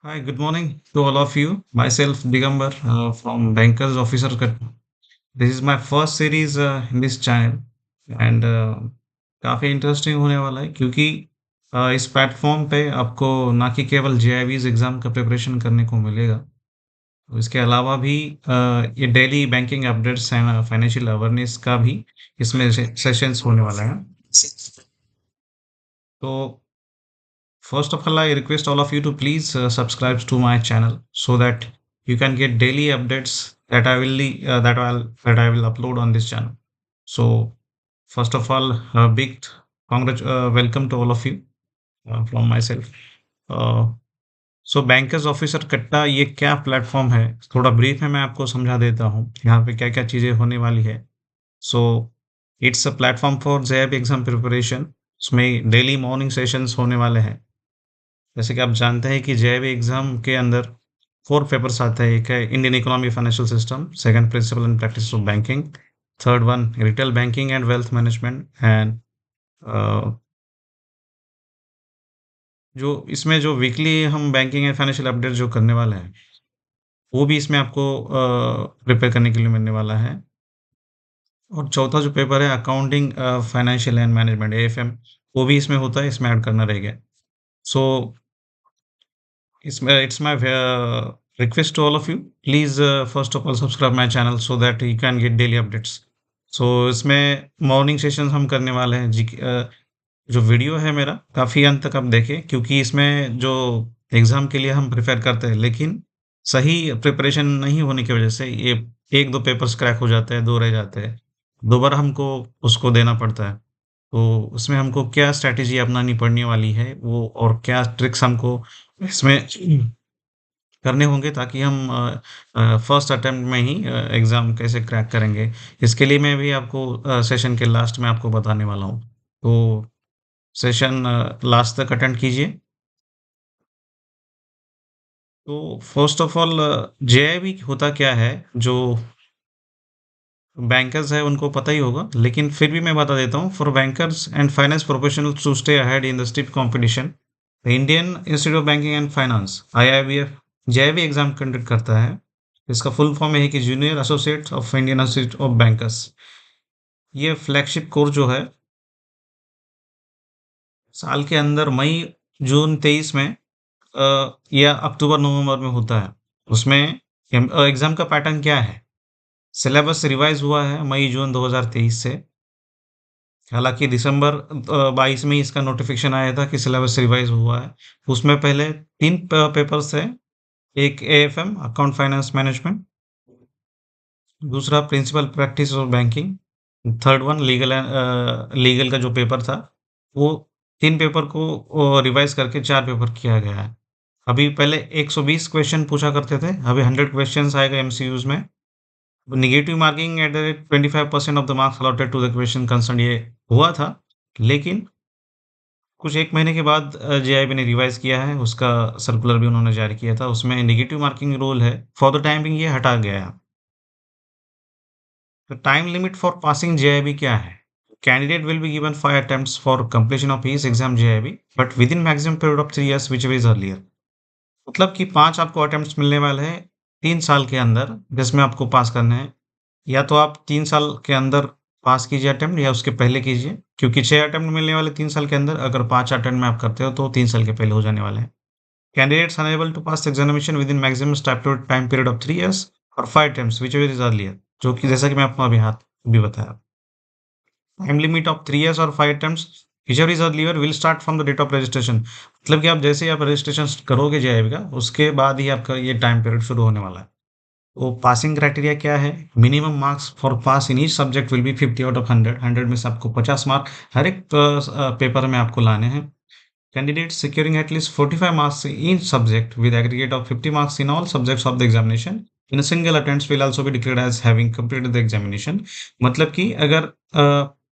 Hi, good morning to all of you. Myself, Digambar, from Bankers Officer Cut. This is my first series in this channel and काफ़ी interesting होने वाला है क्योंकि इस platform पे आपको ना कि केवल जेआईवीज एग्ज़ाम का प्रिपरेशन करने को मिलेगा, तो इसके अलावा भी ये daily banking updates and financial awareness का भी इसमें सेशंस होने वाला है। तो first of all, I request all of you to please subscribe to my channel so that you can get daily updates that I will upload on this channel. So, first of all, a big welcome to all of you from myself. Uh, so bankers officer कट्टा ये क्या platform है, थोड़ा brief में मैं आपको समझा देता हूँ यहाँ पे क्या क्या चीज़ें होने वाली है। So it's a platform for JEE exam preparation. इसमें डेली मॉर्निंग सेशंस होने वाले हैं। जैसे कि आप जानते हैं कि जेईई एग्जाम के अंदर 4 पेपर्स आते हैं। एक है Indian economy financial system, second principle and practice of banking, third one retail banking and wealth management and जो इसमें जो वीकली हम बैंकिंग एंड फाइनेंशियल अपडेट जो करने वाले हैं, वो भी इसमें आपको प्रिपेयर करने के लिए मिलने वाला है। और चौथा जो पेपर है accounting financial and management AFM, वो भी इसमें होता है, इसमें ऐड करना रहेगा। सो it's my request to all of you. Please, first of all, subscribe my channel so that you can get daily updates. So इसमें मॉर्निंग सेशंस हम करने वाले हैं जी। जो वीडियो है मेरा काफ़ी अंत तक आप देखें क्योंकि इसमें जो एग्ज़ाम के लिए हम प्रिपेयर करते हैं लेकिन सही प्रिपरेशन नहीं होने की वजह से ये 1-2 पेपर्स क्रैक हो जाते हैं, 2 रह जाते हैं। दोबारा हमको उसको देना पड़ता है। तो उसमें हमको क्या स्ट्रैटेजी अपनानी पड़ने वाली है वो और क्या ट्रिक्स हमको इसमें करने होंगे ताकि हम फर्स्ट अटेम्प्ट में ही एग्ज़ाम कैसे क्रैक करेंगे। इसके लिए मैं भी आपको सेशन के लास्ट में आपको बताने वाला हूँ। तो सेशन लास्ट तक अटेंड कीजिए। तो फर्स्ट ऑफ ऑल जेआईबी होता क्या है, जो बैंकर्स है उनको पता ही होगा, लेकिन फिर भी मैं बता देता हूँ। For bankers and finance professionals to stay ahead in the stiff competition, the Indian institute of banking and finance IIBF JAIIB exam conduct करता है। इसका फुल फॉर्म है कि junior associate of Indian institute of bankers. ये flagship course जो है साल के अंदर मई जून 23 में या अक्टूबर नवंबर में होता है। उसमें एग्जाम का पैटर्न क्या है, सिलेबस रिवाइज हुआ है मई जून 2023 से। हालाँकि दिसंबर 22 में ही इसका नोटिफ़िकेशन आया था कि सिलेबस रिवाइज़ हुआ है। उसमें पहले 3 पेपर्स थे, एक एएफएम अकाउंट फाइनेंस मैनेजमेंट, दूसरा principle practice of banking, third one legal का जो पेपर था, वो 3 पेपर को रिवाइज़ करके 4 पेपर किया गया है। अभी पहले 120 क्वेश्चन पूछा करते थे, अभी 100 क्वेश्चन्स आएगा एमसीक्यूज़ में। Negative marking at the rate 25% of the marks allotted to the question concerned ये हुआ था, लेकिन कुछ 1 महीने के बाद जेआईबी ने रिवाइज़ किया है, उसका सर्कुलर भी उन्होंने जारी किया था, उसमें नेगेटिव मार्किंग रूल है, फॉर द टाइम बिंग ये हटा गया है। तो time limit for passing JIB क्या है? Candidate will be given 5 attempts for completion of each exam JIB, but within maximum period of 3 years whichever is earlier. मतलब कि 5 आपको अटेम्प्ट्स मिलने वाले हैं 3 साल के अंदर, जिसमें आपको पास करने हैं। या तो आप 3 साल के अंदर पास कीजिए अटेम्प्ट या उसके पहले कीजिए, क्योंकि 6 अटेम्प्ट मिलने वाले 3 साल के अंदर, अगर 5 अटेम्प्ट में आप करते हो तो 3 साल के पहले हो जाने वाले हैं। Candidates unable to pass the examination within maximum statutory time period of 3 years or 5 attempts, whichever is earlier, जो कि जैसा कि मैं आपको अभी हाथ भी बताया। टाइम लिमिट ऑफ 3 इयर्स और 5 attempts whichever is earlier will start from the date of registration. मतलब कि आप जैसे ही आप रजिस्ट्रेशन करोगे जेईबी का, उसके बाद ही आपका ये टाइम पीरियड शुरू होने वाला है। तो पासिंग क्राइटेरिया क्या है? Minimum marks for pass in each subject will be 50 out of 100। 100 में से आपको 50 मार्क हर एक पेपर में आपको लाने हैं। Candidates securing at least 45 marks in each subject with aggregate of 50 marks in all subjects of the examination in a single attempt will also be declared as having completed the examination। मतलब कि अगर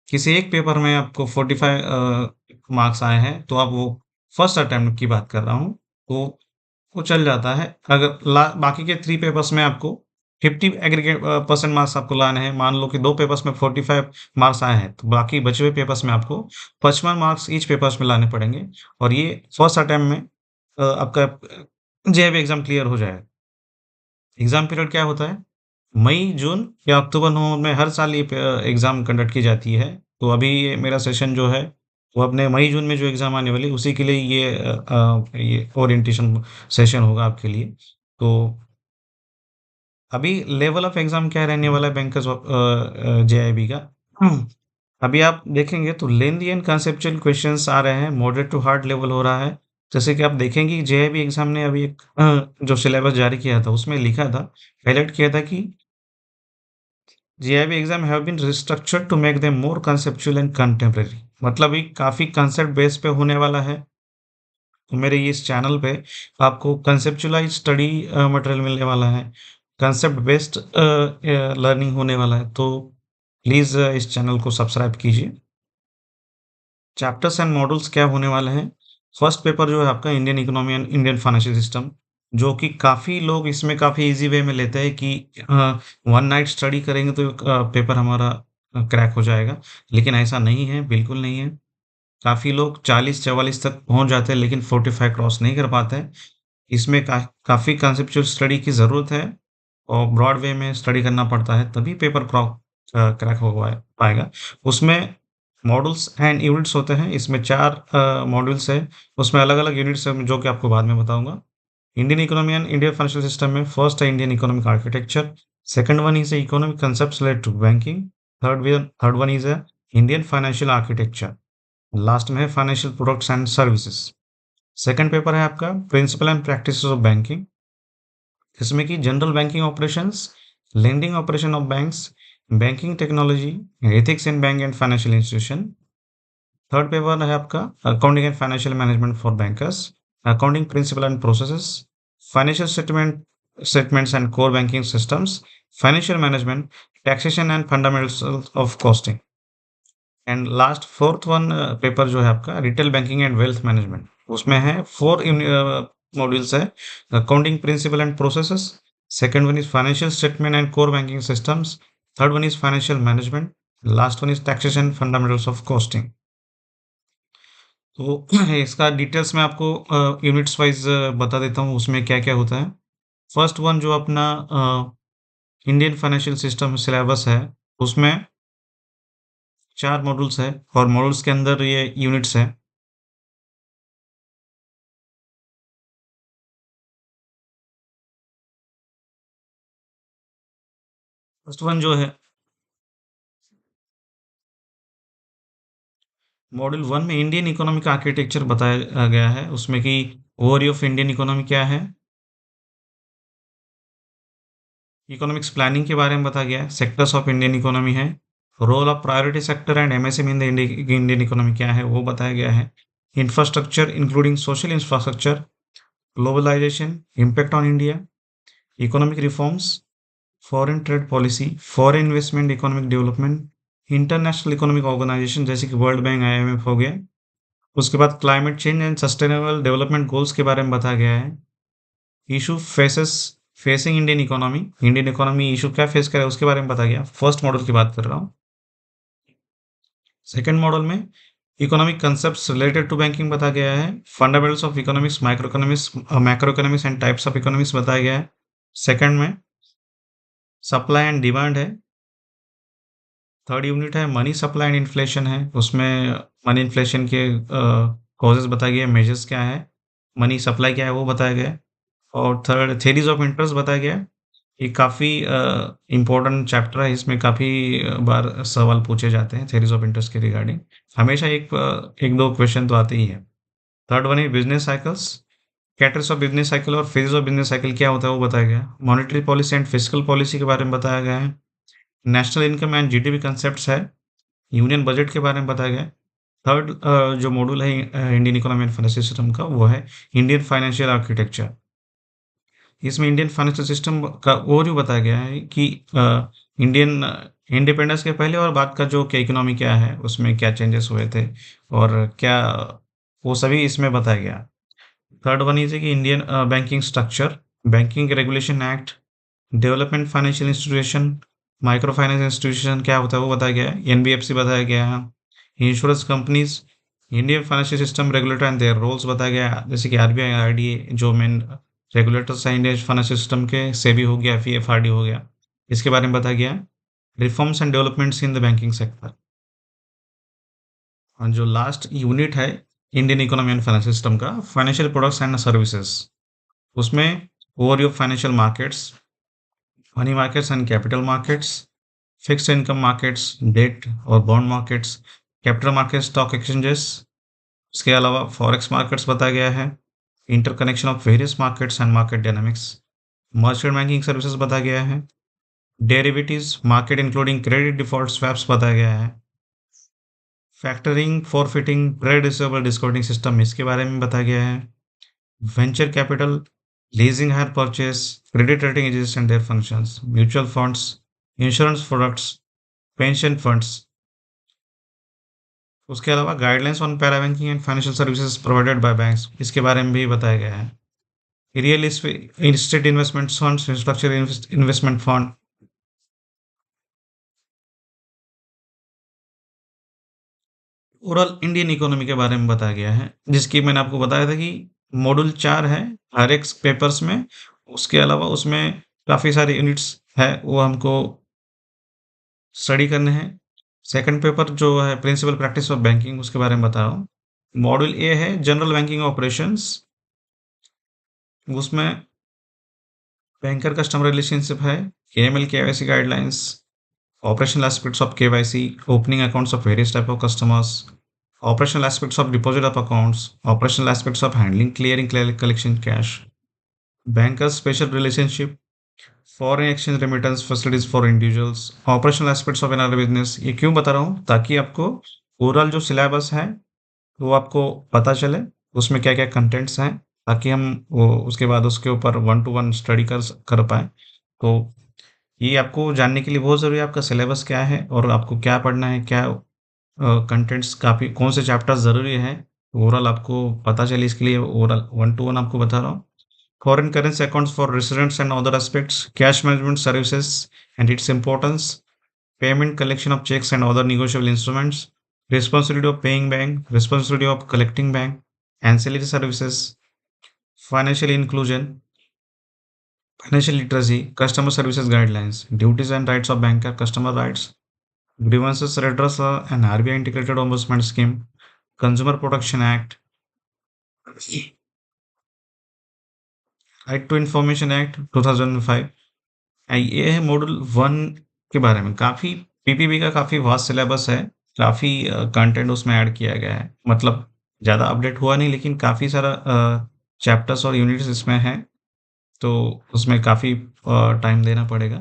किसी एक paper में आपको 45 marks आए हैं तो आप वो फर्स्ट अटेम्प्ट की बात कर रहा हूँ, तो वो चल जाता है। अगर बाकी के 3 पेपर्स में आपको 50 एग्रीगेट परसेंट मार्क्स आपको लाने हैं। मान लो कि 2 पेपर्स में 45 मार्क्स आए हैं, तो बाकी बचे हुए पेपर्स में आपको 55 मार्क्स ईच पेपर्स में लाने पड़ेंगे। और ये फर्स्ट अटेम्प्ट में आपका जेईई एग्ज़ाम क्लियर हो जाएगा। एग्ज़ाम पीरियड क्या होता है? मई, जून या अक्टूबर, नवंबर में हर साल ये एग्ज़ाम कंडक्ट की जाती है। तो अभी ये मेरा सेशन जो है, वो अपने मई-जून में जो एग्ज़ाम आने वाली है, उसी के लिए ये ओरिएंटेशन सेशन होगा आपके लिए। तो अभी लेवल ऑफ एग्ज़ाम क्या रहने वाला है बैंकर्स जेईबी का? हम्म, अभी आप देखेंगे तो लेंथी एंड कॉन्सेप्चुअल क्वेश्चंस आ रहे हैं, मॉडरेट टू हार्ड लेवल हो रहा है। जैसे कि आप देखेंगे जेईबी एग्ज़ाम ने अभी एक जो सिलेबस जारी किया था, उसमें लिखा था, हाइलाइट किया था कि GIB exam have been restructured to make them more conceptual and contemporary। मतलब ये काफ़ी कंसेप्ट बेस पे होने वाला है। तो मेरे ये इस चैनल पे आपको कंसेप्चुअलाइज़ स्टडी मटेरियल मिलने वाला है। कंसेप्ट बेस्ड लर्निंग होने वाला है। तो प्लीज़ इस चैनल को सब्सक्राइब कीजिए। चैप्टर्स एंड मॉड्यूल्स क्या होने वाले हैं? फर्स्ट पेपर जो है आपका Indian economy and Indian financial system, जो कि काफ़ी लोग इसमें काफ़ी ईज़ी वे में लेते हैं कि वन नाइट स्टडी करेंगे तो पेपर हमारा क्रैक हो जाएगा। लेकिन ऐसा नहीं है, बिल्कुल नहीं है। काफ़ी लोग 40-44 तक पहुँच जाते हैं लेकिन 45 क्रॉस नहीं कर पाते हैं। इसमें काफ़ी कॉन्सेप्चुअल स्टडी की ज़रूरत है और ब्रॉड वे में स्टडी करना पड़ता है, तभी पेपर क्रैक हो पाएगा। उसमें मॉड्यूल्स एंड यूनिट्स होते हैं, इसमें 4 मॉड्यूल्स हैं, उसमें अलग-अलग यूनिट्स हैं जो कि आपको बाद में बताऊँगा। Indian economy and Indian financial system में फर्स्ट है Indian economic architecture, second one is economic concepts related to banking, third one is Indian financial architecture, last में है financial products and services. Second paper है आपका principle and practices of banking, इसमें कि general banking operations, lending operation of banks, banking technology, ethics in bank and financial institution. Third paper है आपका accounting and financial management for bankers, accounting principle and processes, financial statements and core banking systems, financial management, taxation and fundamentals of costing. And last fourth one paper जो है आपका retail banking and wealth management, उसमें है 4 modules है, accounting principle and processes, second one is financial statement and core banking systems, third one is financial management, last one is taxation fundamentals of costing. तो इसका details मैं आपको units wise बता देता हूँ उसमें क्या क्या होता है। फर्स्ट वन जो अपना इंडियन फाइनेंशियल सिस्टम सिलेबस है, उसमें 4 मॉड्यूल्स है और मॉड्यूल्स के अंदर ये यूनिट्स है। फर्स्ट वन जो है मॉड्यूल 1 में इंडियन इकोनॉमिक आर्किटेक्चर बताया गया है, उसमें कि ओवरव्यू ऑफ इंडियन इकोनॉमी क्या है, इकोनॉमिक्स प्लानिंग के बारे में बताया गया है, सेक्टर्स ऑफ इंडियन इकोनॉमी है, role of priority sector and MSME in the Indian economy क्या है वो बताया गया है, infrastructure including social infrastructure, globalisation, impact on India, economic reforms, foreign trade policy, foreign investment, economic development, international economic organisation जैसे कि World Bank, IMF हो गया। उसके बाद climate change and sustainable development goals के बारे में बताया गया है। Issue faces facing Indian economy issue क्या फेस करे उसके बारे में बताया गया। फर्स्ट मॉडल की बात कर रहा हूँ। सेकेंड मॉडल में economic concept related to banking बताया गया है। Fundamentals of economics, macro economics and types of economics बताया गया है। सेकेंड में सप्लाई एंड डिमांड है। थर्ड यूनिट है मनी सप्लाई एंड इन्फ्लेशन है, उसमें मनी इन्फ्लेशन के कॉजेज बताए गए, मेजर्स क्या है, मनी सप्लाई क्या है वो बताया गया है। और थर्ड थेरीज ऑफ इंटरेस्ट बताया गया है। ये काफ़ी इम्पोर्टेंट चैप्टर है, इसमें काफ़ी बार सवाल पूछे जाते हैं थेरीज ऑफ इंटरेस्ट के रिगार्डिंग। हमेशा एक दो क्वेश्चन तो आते ही है। थर्ड वन है business cycles, factors of business cycle और फेजेस ऑफ बिजनेस साइकिल क्या होता है वो बताया गया है। Monetary policy and fiscal policy के बारे में बताया गया है। National income and GDP concepts है। यूनियन बजट के बारे में बताया गया है। थर्ड जो मॉड्यूल है Indian economy and financial system का, वो है इंडियन फाइनेंशियल आर्किटेक्चर। इसमें इंडियन फाइनेंशियल सिस्टम का ओवरव्यू बताया गया है कि इंडियन इंडिपेंडेंस के पहले और बाद का जो क्या इकोनॉमी क्या है, उसमें क्या चेंजेस हुए थे और क्या, वो सभी इसमें बताया गया। थर्ड वन इज कि Indian banking structure, banking regulation act, development financial institution, micro finance institution क्या होता है वो बताया गया है। एनबीएफसी बताया गया है। Insurance companies, Indian financial system regulator and their roles बताया गया है, जैसे कि आरबीआई, आरडीए जो मेन रेगुलेटर्स हैं इंडियन फाइनेंशियल सिस्टम के, सेबी हो गया, एफईएफआरडी हो गया, इसके बारे में बताया गया है। Reforms and developments in the banking sector. और जो लास्ट यूनिट है Indian economy and financial system का, फाइनेंशियल प्रोडक्ट्स एंड सर्विसेज, उसमें overview of financial markets, money markets and capital markets, fixed income markets, debt और bond markets, capital market, stock exchanges, इसके अलावा forex markets बताया गया है, interconnection of various markets and market dynamics, merchant banking services बताया गया है, derivatives market including credit default swaps बताया गया है, factoring, forfaiting, trade receivable discounting system, इसके बारे में बताया गया है, venture capital, leasing hire purchase, credit rating agencies and their functions, mutual funds, insurance products, pension funds, उसके अलावा guidelines on para banking and financial services provided by banks, इसके बारे में भी बताया गया है। Real estate investment funds, infrastructure investment fund, overall Indian economy के बारे में बताया गया है, जिसकी मैंने आपको बताया था कि मॉड्यूल 4 है हर एक पेपर्स में। उसके अलावा उसमें काफ़ी सारे यूनिट्स है, वो हमको स्टडी करने हैं। सेकंड पेपर जो है प्रिंसिपल प्रैक्टिस ऑफ बैंकिंग, उसके बारे में बता रहा हूँ। मॉड्यूल ए है जनरल बैंकिंग ऑपरेशंस, उसमें बैंकर कस्टमर रिलेशनशिप है, AML KYC guidelines, operational aspects of KYC, opening accounts of various type of customers, operational aspects of deposit of accounts, operational aspects of handling, clearing, collection cash, bankers special relationship, foreign exchange remittance facilities for individuals, operational aspects of another business। ये क्यों बता रहा हूँ? ताकि आपको overall जो syllabus है वो आपको पता चले, उसमें क्या क्या कंटेंट्स हैं, ताकि हम वो उसके बाद उसके ऊपर वन टू वन स्टडी कर पाए। तो ये आपको जानने के लिए बहुत ज़रूरी है आपका सिलेबस क्या है और आपको क्या पढ़ना है, क्या कंटेंट्स काफ़ी कौन से चैप्टर्स ज़रूरी हैं, ओवरऑल आपको पता चले, इसके लिए ओवरऑल वन टू वन आपको बता रहा हूँ। Foreign currency accounts for residents and other aspects, cash management services and its importance, payment collection of cheques and other negotiable instruments, responsibility of paying bank, responsibility of collecting bank, ancillary services, financial inclusion, financial literacy, customer services guidelines, duties and rights of banker, customer rights, grievances redress and RBI integrated ombudsman scheme, Consumer Protection Act, right to information act 2005। ये है module 1 के बारे में। काफ़ी PPB का काफ़ी vast syllabus है, काफ़ी कंटेंट उसमें ऐड किया गया है, मतलब ज़्यादा अपडेट हुआ नहीं, लेकिन काफ़ी सारा चैप्टर्स और यूनिट्स इसमें हैं, तो उसमें काफ़ी टाइम देना पड़ेगा।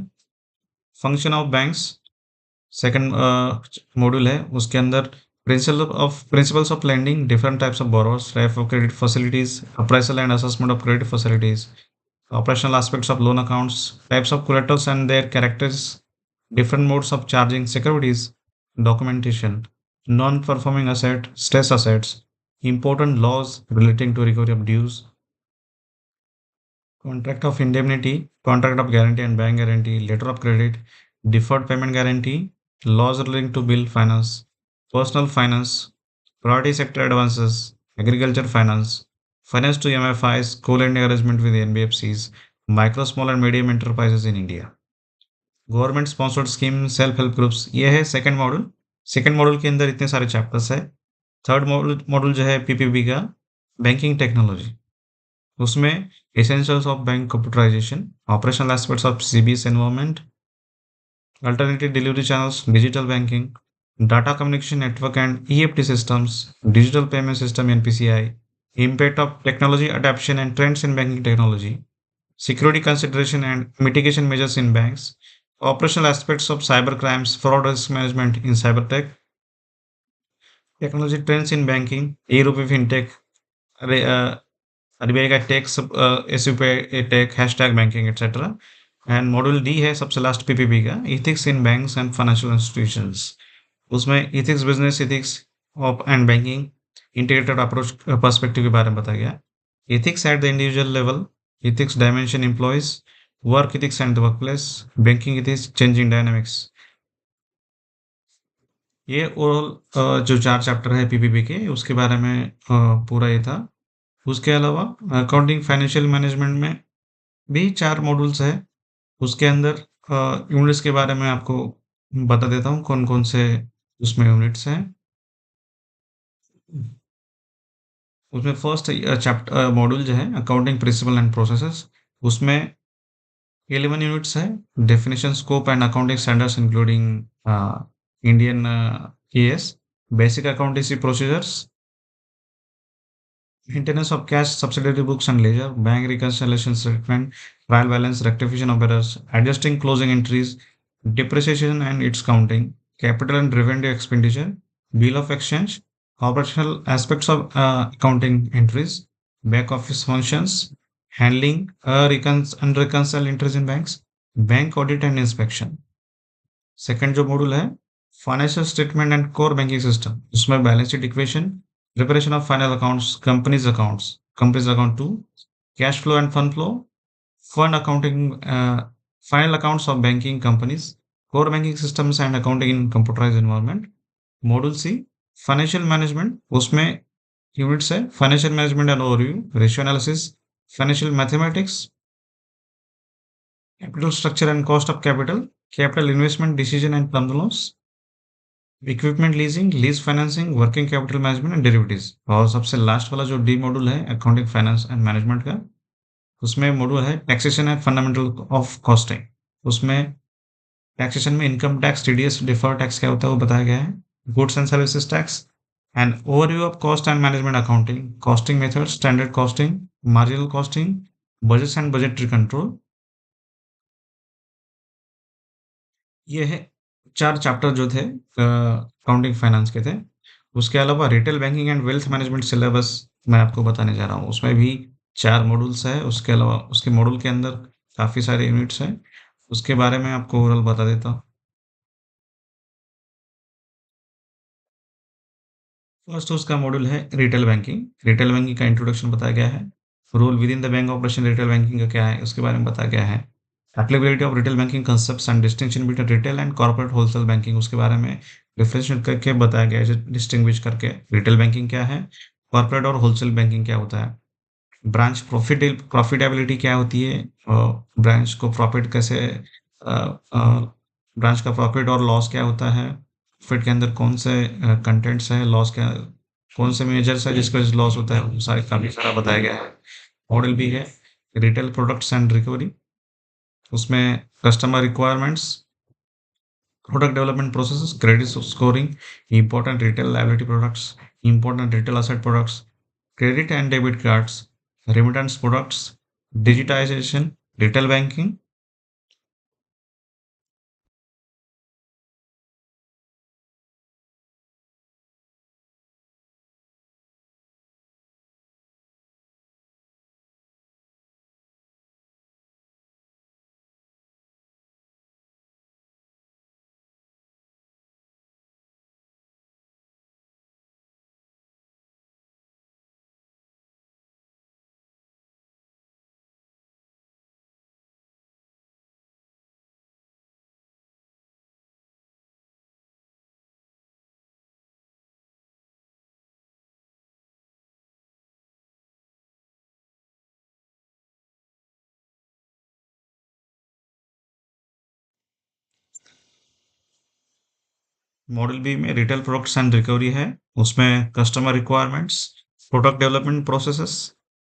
Function of banks second module है, उसके अंदर principles of lending, different types of borrowers, type of credit facilities, appraisal and assessment of credit facilities, operational aspects of loan accounts, types of collaterals and their characters, different modes of charging securities, documentation, non-performing asset, stress assets, important laws relating to recovery of dues, contract of indemnity, contract of guarantee and bank guarantee, letter of credit, deferred payment guarantee, laws relating to bill finance, personal finance, priority sector advances, agriculture finance, finance to MFIs, co-lending arrangement with NBFCs, micro, small and medium enterprises in India, government sponsored scheme, self help groups. ये है second module के अंदर इतने सारे chapters है। Third module जो है PPB का, बैंकिंग टेक्नोलॉजी, उसमें essentials of bank computerisation, operational aspects of CBS environment, alternative delivery channels, digital banking, data communication network and EFT systems, digital payment system NPCI, impact of technology adoption and trends in banking technology, security consideration and mitigation measures in banks, operational aspects of cyber crimes, fraud risk management in cybertech, technology trends in banking, e-rupee fintech, RBI का tax, SUP tech, hashtag banking etcetera. And module D है सबसे last PPP का, ethics in banks and financial institutions, उसमें ethics, business ethics of and banking, integrated approach perspective के बारे में बताया गया, ethics at the individual level, ethics dimension employees, work ethics and the workplace, banking ethics, changing dynamics. ये overall जो 4 chapter है PPP के, उसके बारे में पूरा ये था। उसके अलावा अकाउंटिंग फाइनेंशियल मैनेजमेंट में भी 4 मॉड्यूल्स है। उसके अंदर यूनिट्स के बारे में आपको बता देता हूँ, कौन-कौन से उसमें यूनिट्स हैं। उसमें फर्स्ट मॉड्यूल जो है अकाउंटिंग प्रिंसिपल एंड प्रोसेसेस, उसमें 11 यूनिट्स है। Definition, scope and accounting standards including Indian AS, basic accountancy procedures, maintenance of cash, subsidiary books and ledger, bank reconciliation statement, trial balance, rectification of errors, adjusting closing entries, depreciation and its counting, capital and revenue expenditure, bill of exchange, operational aspects of accounting entries, back office functions, handling and reconcile entries in banks, bank audit and inspection. Second जो module है financial statement and core banking system, उसमें balance sheet equation, preparation of final accounts, companies account two, cash flow and fund flow, fund accounting, final accounts of banking companies, core banking systems and accounting in computerise environment. Module C financial management, उसमें units है financial management and overview, ratio analysis, financial mathematics, capital structure and cost of capital, capital investment decision and term loans, equipment leasing, lease financing, working capital management and derivatives. और सबसे last वाला जो D module है accounting finance and management का, उसमें module है taxation and fundamental of costing. उसमें taxation में income tax, TDS, deferred tax क्या होता है वो बताया गया है, goods and services tax, and overview of cost and management accounting, costing method, standard costing, marginal costing, budgets and budgetary control. ये है 4 चैप्टर जो थे अकाउंटिंग फाइनेंस के थे। उसके अलावा retail banking and wealth management syllabus मैं आपको बताने जा रहा हूँ। उसमें भी 4 मॉड्यूल्स हैं। उसके अलावा उसके मॉड्यूल के अंदर काफ़ी सारे यूनिट्स हैं। उसके बारे में आपको ओवरऑल बता देता हूँ। फर्स्ट उसका मॉड्यूल है रिटेल बैंकिंग। रिटेल बैंकिंग का इंट्रोडक्शन बताया गया है। Role within the bank operation retail banking का क्या है, उसके बारे में बताया गया है। Applicability of retail banking concepts and distinction between retail and corporate wholesale banking, उसके बारे में डिफरेंशिएट करके बताया गया है, डिस्टिंग्विश करके रिटेल बैंकिंग क्या है, कॉर्पोरेट और होलसेल बैंकिंग क्या होता है, ब्रांच प्रॉफिटेबिलिटी क्या होती है, ब्रांच को प्रॉफिट कैसे, ब्रांच का प्रॉफिट और लॉस क्या होता है, प्रॉफिट के अंदर कौन से कंटेंट्स है, लॉस क्या, कौन से मेजर्स है जिसका लॉस होता है, वो सारे काफ़ी सारा बताया गया है। मॉडल भी है रिटेल प्रोडक्ट्स एंड रिकवरी, उसमें customer requirements, product development processes, credit scoring, important retail liability products, important retail asset products, credit and debit cards, remittance products, digitization, retail banking। Model B में retail products and recovery है। उसमें customer requirements, product development processes,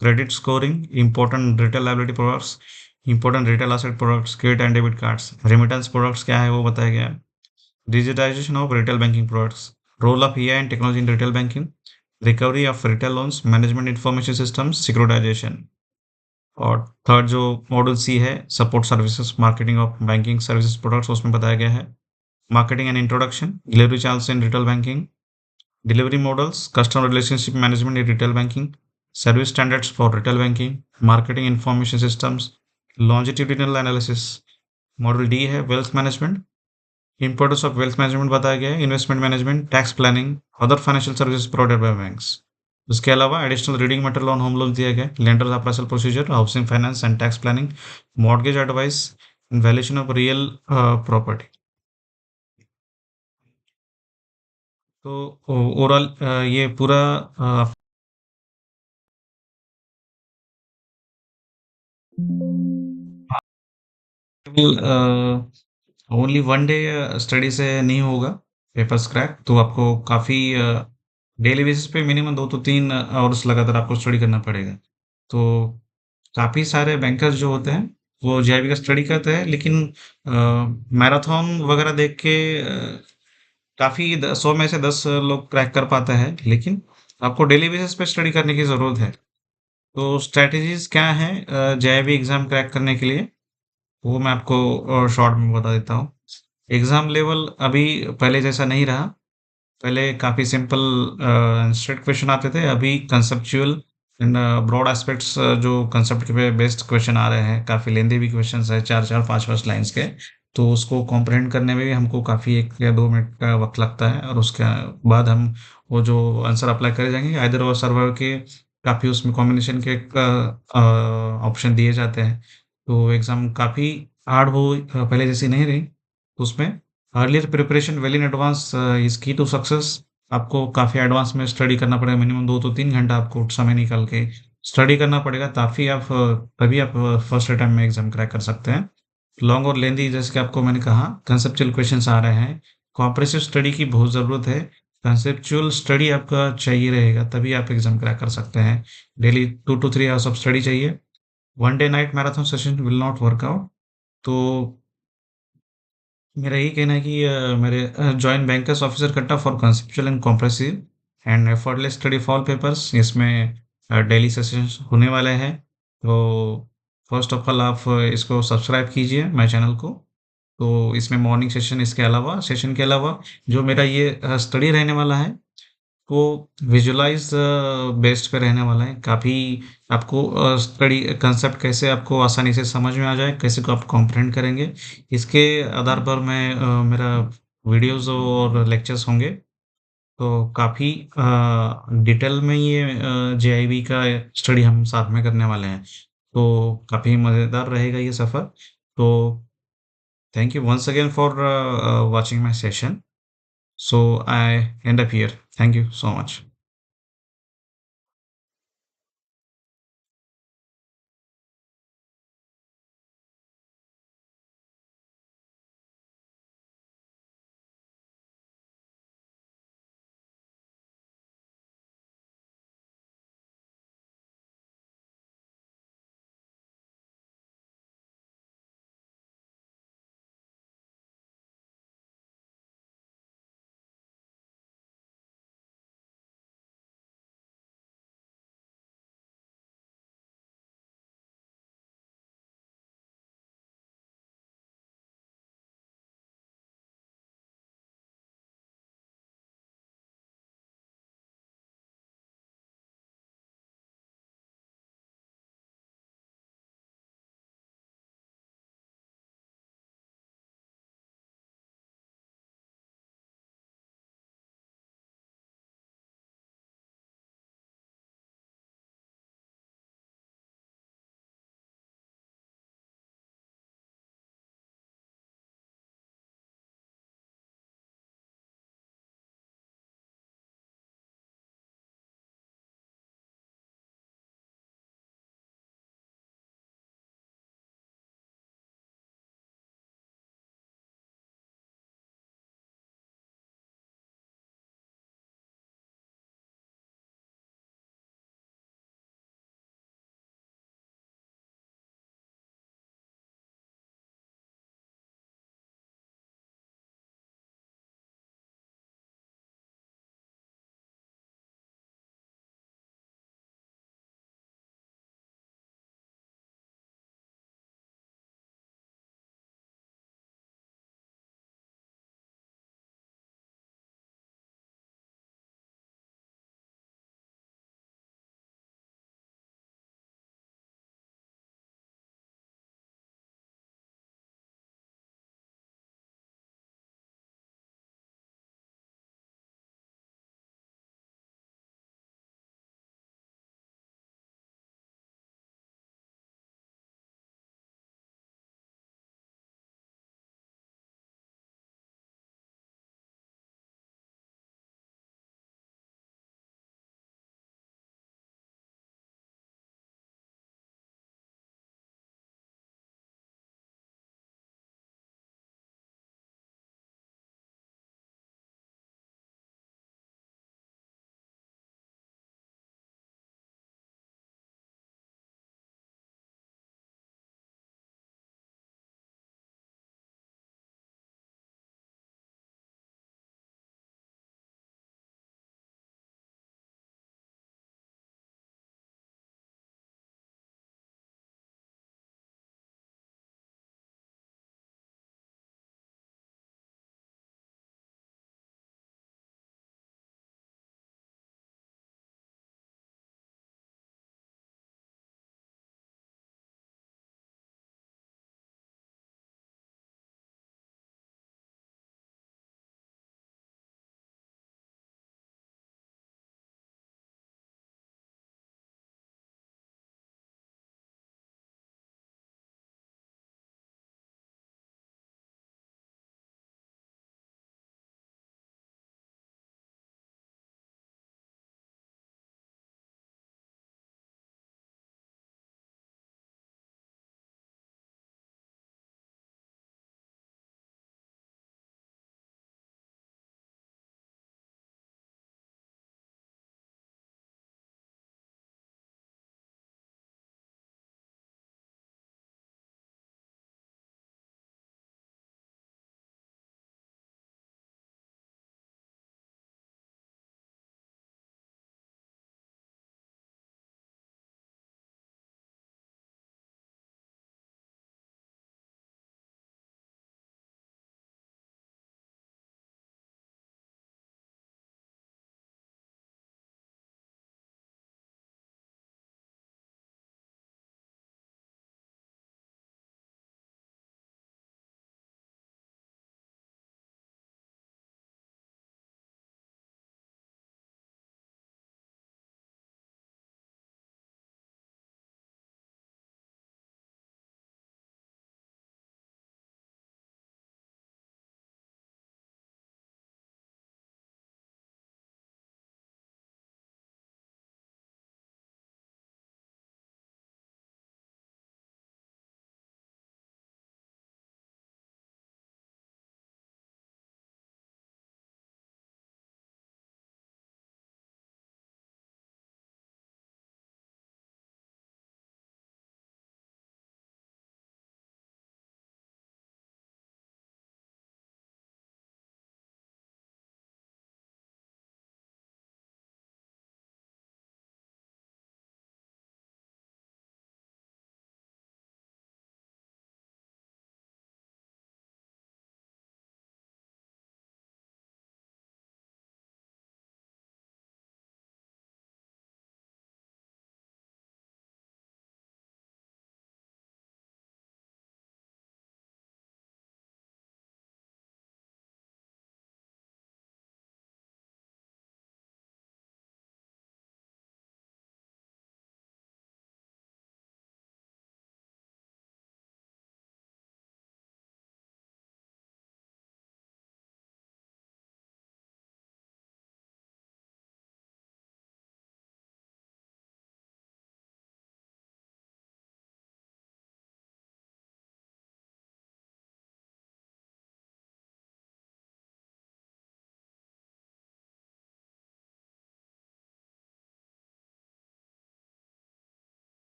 credit scoring, important retail liability products, important retail asset products, credit and debit cards, remittance products क्या है वो बताया गया है। Digitization of retail banking products, role of AI and technology in retail banking, recovery of retail loans, management information systems, securitization। और third जो module C है support services, marketing of banking services products, उसमें बताया गया है marketing and introduction, delivery channels in retail banking, delivery models, customer relationship management in retail banking, service standards for retail banking, marketing information systems, longitudinal analysis. Module D है wealth management, importance of wealth management बताया गया है, investment management, tax planning, other financial services provided by banks. उसके अलावा additional reading material on home loan दिया गया, lender appraisal procedure, housing finance and tax planning, mortgage advice, valuation of real property. तो overall ये पूरा only one day study से नहीं होगा पेपर्स क्रैक, तो आपको काफ़ी डेली बेसिस पे मिनिमम 2 to 3 आवर्स लगातार आपको स्टडी करना पड़ेगा। तो काफ़ी सारे बैंकर्स जो होते हैं वो जेआईबी का स्टडी करते हैं, लेकिन मैराथन वगैरह देख के काफ़ी 100 में से 10 लोग क्रैक कर पाते हैं, लेकिन आपको डेली बेसिस पे स्टडी करने की ज़रूरत है। तो स्ट्रैटेजीज क्या हैं जेआईबी एग्ज़ाम क्रैक करने के लिए, वो मैं आपको शॉर्ट में बता देता हूँ। एग्ज़ाम लेवल अभी पहले जैसा नहीं रहा। पहले काफ़ी सिंपल स्ट्रेट क्वेश्चन आते थे, अभी कंसेप्चुअल एंड ब्रॉड एस्पेक्ट्स जो कंसेप्ट पे बेस्ड क्वेश्चन आ रहे हैं, काफ़ी लेंदी भी क्वेश्चंस है, 4-4 5-5 लाइन्स के। तो उसको कॉम्प्रिहेंड करने में भी हमको काफ़ी 1 या 2 मिनट का वक़्त लगता है, और उसके बाद हम वो जो आंसर अप्लाई करे जाएँगे, आइदर और सर्वर के काफ़ी उसमें कॉम्बिनेशन के ऑप्शन दिए जाते हैं। तो एग्ज़ाम काफ़ी हार्ड पहले जैसी नहीं रही। उसमें earlier preparation well in advance is की टू सक्सेस। आपको काफ़ी एडवांस में स्टडी करना पड़ेगा, मिनिमम 2 to 3 घंटा आपको समय निकाल के स्टडी करना पड़ेगा, ताकि तभी आप फर्स्ट अटेम्प्ट में एग्ज़ाम क्रैक कर सकते हैं। लॉन्ग और लेंदी, जैसे कि आपको मैंने कहा, कंसेप्चुअल क्वेश्चन्स आ रहे हैं। कॉम्प्रिहेंसिव स्टडी की बहुत ज़रूरत है। कंसेप्चुअल स्टडी आपका चाहिए रहेगा, तभी आप एग्ज़ाम क्रैक कर सकते हैं। Daily 2 to 3 hours of study चाहिए। One day night marathon session will not work out. तो मेरा यही कहना है कि मेरे जॉइन बैंकर्स ऑफिसर कट्टा for conceptual and comprehensive and effortless study for papers, इसमें डेली सेशंस होने वाले हैं। तो फर्स्ट ऑफ ऑल आप इसको सब्सक्राइब कीजिए माय चैनल को। तो इसमें मॉर्निंग सेशन के अलावा जो मेरा ये स्टडी रहने वाला है, वो विजुअलाइज़ बेस्ड पे रहने वाला है। काफ़ी आपको स्टडी कंसेप्ट कैसे आपको आसानी से समझ में आ जाए, कैसे को आप कॉम्प्रिहेंड करेंगे, इसके आधार पर मेरा वीडियोज़ और लेक्चर्स होंगे। तो काफ़ी डिटेल में ये जेआईबी का स्टडी हम साथ में करने वाले हैं। तो काफ़ी मज़ेदार रहेगा ये सफ़र। तो thank you once again for watching my session. So I end up here. Thank you so much.